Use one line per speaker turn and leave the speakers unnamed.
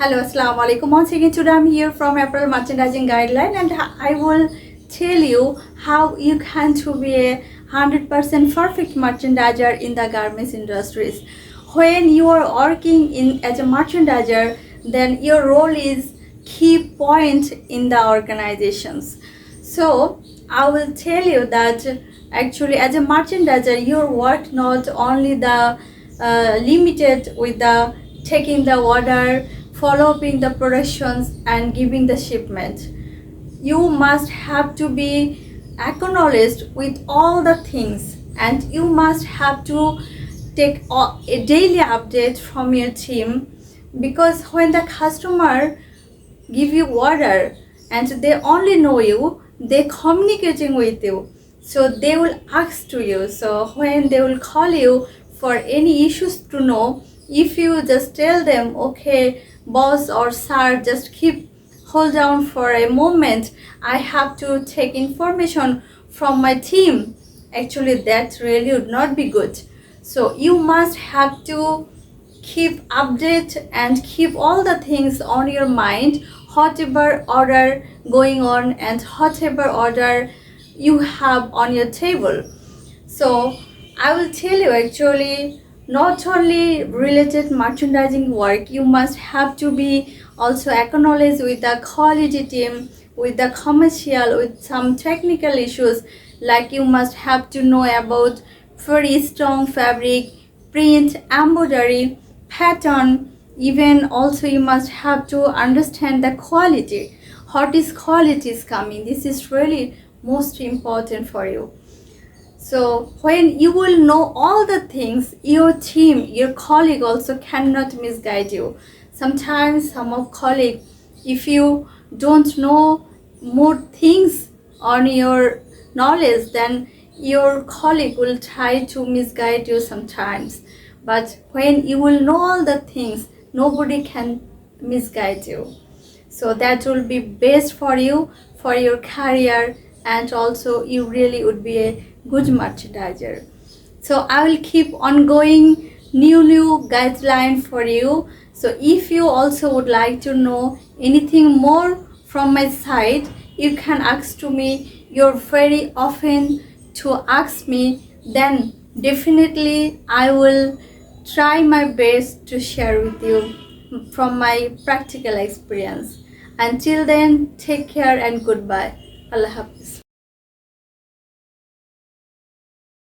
Hello, Assalamu alaikum. Once again, today I'm here from April Merchandising Guideline, and I will tell you how you can to be a 100% perfect merchandiser in the garments industries. When you are working in as a merchandiser, then your role is key point in the organizations. So I will tell you that actually as a merchandiser, your work not only the limited with the taking the order, following the productions and giving the shipment. You must have to be acknowledged with all the things, and you must have to take a daily update from your team, because when the customer give you order and they only know you, they communicating with you, so they will ask to you. So when they will call you for any issues to know, if you just tell them, okay boss or sir, just keep hold down for a moment, I have to take information from my team, actually that really would not be good. So you must have to keep update and keep all the things on your mind, whatever order going on and whatever order you have on your table. So I will tell you, actually not only related merchandising work, you must have to be also acknowledged with the quality team, with the commercial, with some technical issues, like you must have to know about very strong fabric, print, embroidery, pattern. Even also you must have to understand the quality, what is quality is coming. This is really most important for you. So when you will know all the things, your team, your colleague also cannot misguide you. Sometimes some of colleague, if you don't know more things on your knowledge, then your colleague will try to misguide you sometimes. But when you will know all the things, nobody can misguide you. So that will be best for you, for your career, and also you really would be a good merchandiser. So I will keep on going new guideline for you. So if you also would like to know anything more from my side, you can ask to me. You're very often to ask me, then definitely I will try my best to share with you from my practical experience. Until then, take care and goodbye. Allah Hafiz.